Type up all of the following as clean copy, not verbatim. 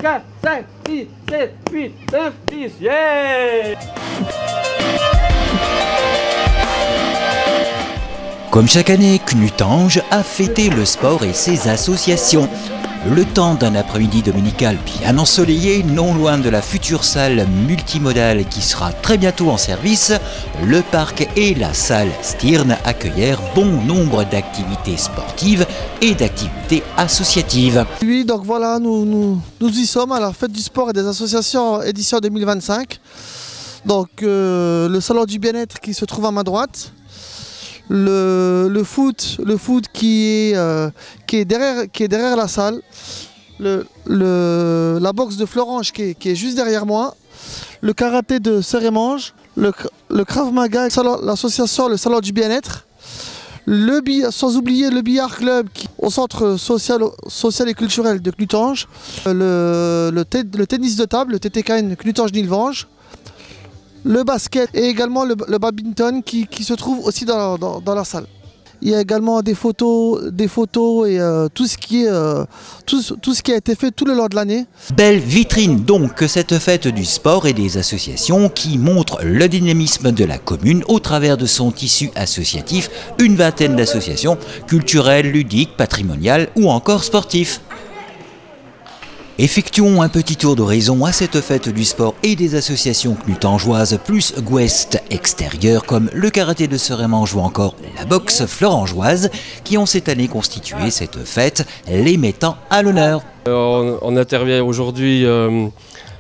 4, 5, 6, 7, 8, 9, 10. Yeah! Comme chaque année, Knutange a fêté le sport et ses associations. Le temps d'un après-midi dominical bien ensoleillé, non loin de la future salle multimodale qui sera très bientôt en service, le parc et la salle Stirn accueillèrent bon nombre d'activités sportives et d'activités associatives. Oui, donc voilà, nous y sommes à la fête du sport et des associations édition 2025. Donc le salon du bien-être qui se trouve à ma droite. Le foot qui est derrière la salle, la boxe de Florange qui est juste derrière moi, le karaté de Sérémange, le Krav Maga, l'association Le Salon du Bien-être, sans oublier le billard club au centre social et culturel de Knutange, le tennis de table, le TTKN Knutange-Nilvange, le basket et également le badminton qui se trouve aussi dans la salle. Il y a également des photos et tout ce qui a été fait tout le long de l'année. Belle vitrine donc que cette fête du sport et des associations qui montre le dynamisme de la commune au travers de son tissu associatif, une vingtaine d'associations culturelles, ludiques, patrimoniales ou encore sportifs. Effectuons un petit tour d'horizon à cette fête du sport et des associations knutangeoises plus gouest extérieures comme le karaté de Sérémange ou encore la boxe florangeoise qui ont cette année constitué cette fête, les mettant à l'honneur. On intervient aujourd'hui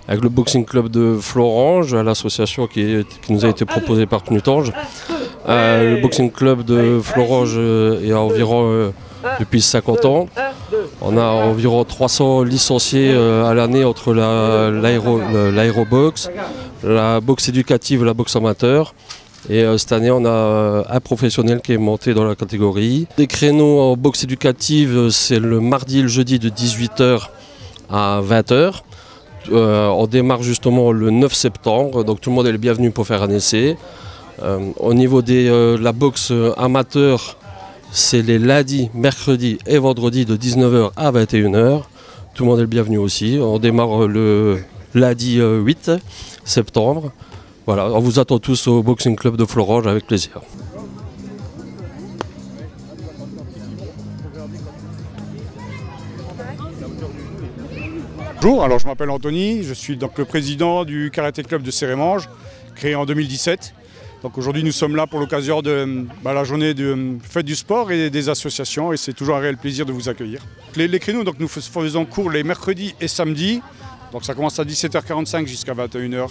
avec le boxing club de Florange, l'association qui nous a été proposée par Knutange. Le boxing club de Florange est environ depuis 50 ans. On a environ 300 licenciés à l'année entre l'aérobox, la boxe éducative et la boxe amateur. Et cette année, on a un professionnel qui est monté dans la catégorie. Les créneaux en boxe éducative, c'est le mardi et le jeudi de 18 h à 20 h. On démarre justement le 9 septembre, donc tout le monde est le bienvenu pour faire un essai. Au niveau de la boxe amateur, c'est les lundis, mercredis et vendredis de 19 h à 21 h. Tout le monde est le bienvenu aussi. On démarre le lundi 8 septembre. Voilà, on vous attend tous au Boxing Club de Florange avec plaisir. Bonjour, alors je m'appelle Anthony, je suis donc le président du Karaté Club de Sérémange, créé en 2017. Donc aujourd'hui nous sommes là pour l'occasion de la journée de fête du sport et des associations et c'est toujours un réel plaisir de vous accueillir. Les créneaux, donc nous faisons cours les mercredis et samedis, donc ça commence à 17 h 45 jusqu'à 21 h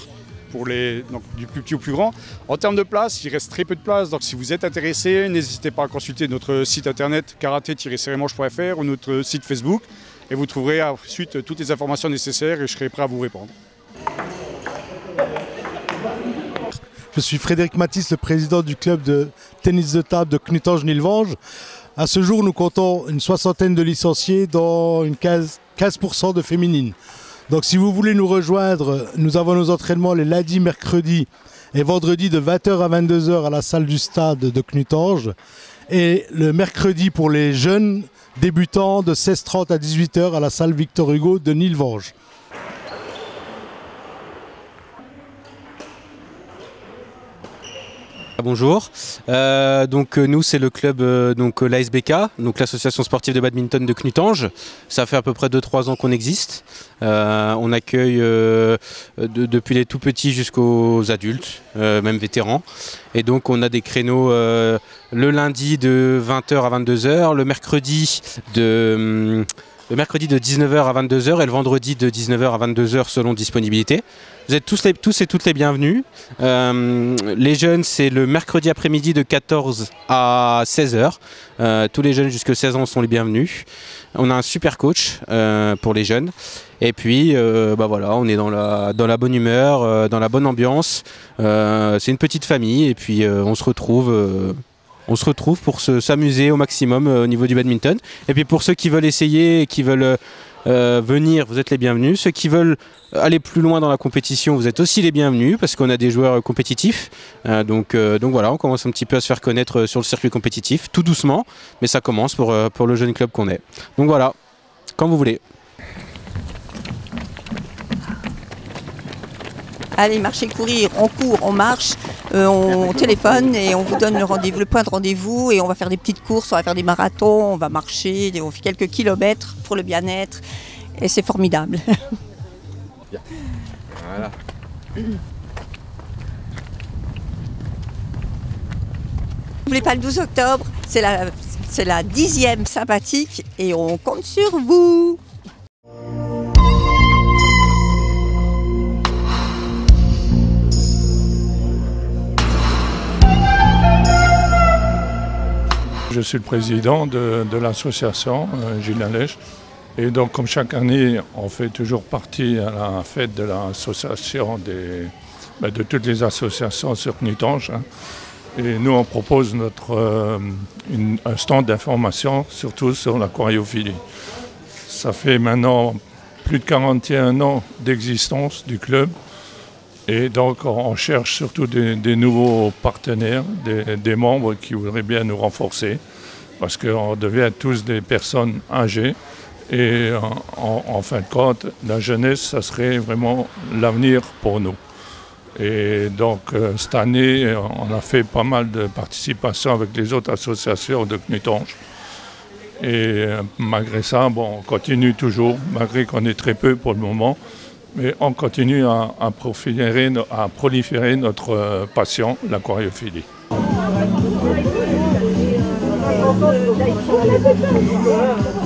pour du plus petit au plus grand. En termes de place, il reste très peu de place, donc si vous êtes intéressé, n'hésitez pas à consulter notre site internet karaté-sérémange.fr ou notre site Facebook et vous trouverez ensuite toutes les informations nécessaires et je serai prêt à vous répondre. Je suis Frédéric Matisse, le président du club de tennis de table de Knutange-Nilvange. À ce jour, nous comptons une soixantaine de licenciés, dont 15% de féminines. Donc si vous voulez nous rejoindre, nous avons nos entraînements les lundis, mercredis et vendredis de 20 h à 22 h à la salle du stade de Knutange. Et le mercredi pour les jeunes débutants de 16h30 à 18 h à la salle Victor Hugo de Nilvange. Bonjour, nous c'est le club l'ASBK, donc l'association sportive de badminton de Knutange. Ça fait à peu près 2-3 ans qu'on existe. On accueille depuis les tout petits jusqu'aux adultes, même vétérans. Et donc on a des créneaux le lundi de 20 h à 22 h, le mercredi de 19 h à 22 h et le vendredi de 19 h à 22 h selon disponibilité. Vous êtes tous et toutes les bienvenus. Les jeunes, c'est le mercredi après-midi de 14 à 16 h. Tous les jeunes jusqu'à 16 ans sont les bienvenus. On a un super coach pour les jeunes. Et puis, voilà, on est dans la bonne humeur, dans la bonne ambiance. C'est une petite famille et puis on se retrouve pour s'amuser au maximum au niveau du badminton. Et puis pour ceux qui veulent essayer et qui veulent venir, vous êtes les bienvenus. Ceux qui veulent aller plus loin dans la compétition, vous êtes aussi les bienvenus parce qu'on a des joueurs compétitifs. Donc voilà, on commence un petit peu à se faire connaître sur le circuit compétitif, tout doucement, mais ça commence pour le jeune club qu'on est. Donc voilà, quand vous voulez. aller marcher, courir, on court, on marche, on téléphone et on vous donne le rendez-vous, le point de rendez-vous, et on va faire des petites courses, on va faire des marathons, on va marcher, on fait quelques kilomètres pour le bien-être et c'est formidable. Voilà. N'oubliez pas le 12 octobre, c'est la 10e sympathique et on compte sur vous. Je suis le président de l'association Gilles Allèche. Et donc, comme chaque année, on fait toujours partie à la fête de l'association de toutes les associations sur Knutange. Et nous, on propose un stand d'information, surtout sur l'aquariophilie. Ça fait maintenant plus de 41 ans d'existence du club. Et donc, on cherche surtout des nouveaux partenaires, des membres qui voudraient bien nous renforcer, parce qu'on devient tous des personnes âgées. Et en fin de compte, la jeunesse, ça serait vraiment l'avenir pour nous. Et donc, cette année, on a fait pas mal de participation avec les autres associations de Knutange. Et malgré ça, bon, on continue toujours, malgré qu'on est très peu pour le moment. Mais on continue à proliférer notre passion, l'aquariophilie.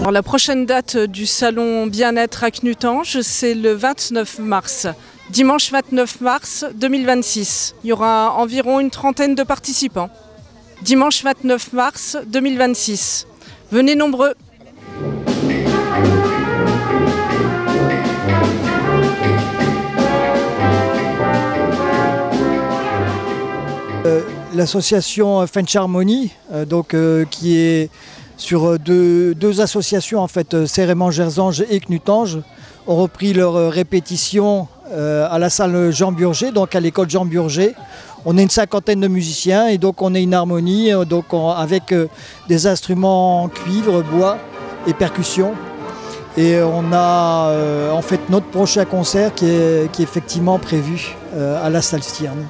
Alors, la prochaine date du salon bien-être à Knutange, c'est le 29 mars. Dimanche 29 mars 2026. Il y aura environ une trentaine de participants. Dimanche 29 mars 2026. Venez nombreux. L'association French Harmony, qui est sur deux associations, en fait, Sérémange-Gerzange et Knutange, ont repris leur répétition à la salle Jean Burger, donc à l'école Jean Burger. On est une cinquantaine de musiciens et donc on est une harmonie avec des instruments en cuivre, bois et percussion. Et on a en fait notre prochain concert qui est effectivement prévu à la salle Stierne.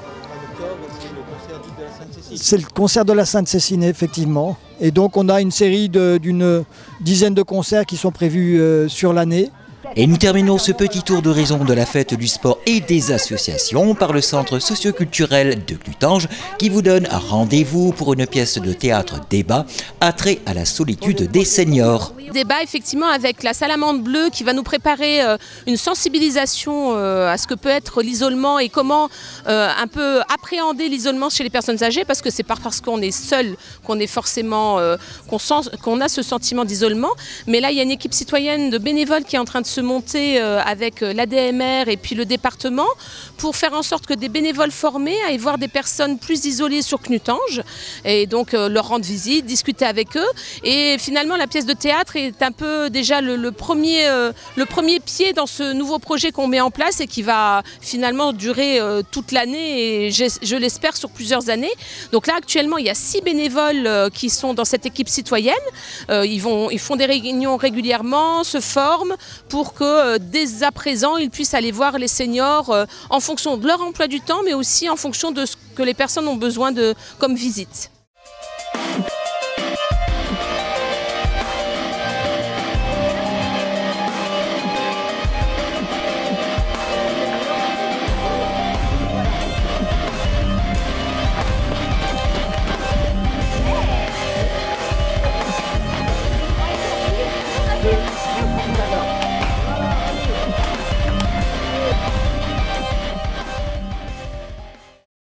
C'est le concert de la Sainte-Cécine, effectivement. Et donc on a une série d'une dizaine de concerts qui sont prévus sur l'année. Et nous terminons ce petit tour d'horizon de la fête du sport et des associations par le centre socioculturel de Knutange qui vous donne rendez-vous pour une pièce de théâtre débat attrait à la solitude des seniors. Débat effectivement avec la salamandre bleue qui va nous préparer une sensibilisation à ce que peut être l'isolement et comment un peu appréhender l'isolement chez les personnes âgées, parce que c'est pas parce qu'on est seul qu'on est forcément qu'on a ce sentiment d'isolement. Mais là il y a une équipe citoyenne de bénévoles qui est en train de se monter avec l'ADMR et puis le département pour faire en sorte que des bénévoles formés aillent voir des personnes plus isolées sur Knutange et donc leur rendre visite, discuter avec eux. Et finalement la pièce de théâtre est un peu déjà le premier pied dans ce nouveau projet qu'on met en place et qui va finalement durer toute l'année et je l'espère sur plusieurs années. Donc là actuellement il y a 6 bénévoles qui sont dans cette équipe citoyenne. Ils font des réunions régulièrement, se forment pour que dès à présent ils puissent aller voir les seniors en fonction de leur emploi du temps mais aussi en fonction de ce que les personnes ont besoin comme visite.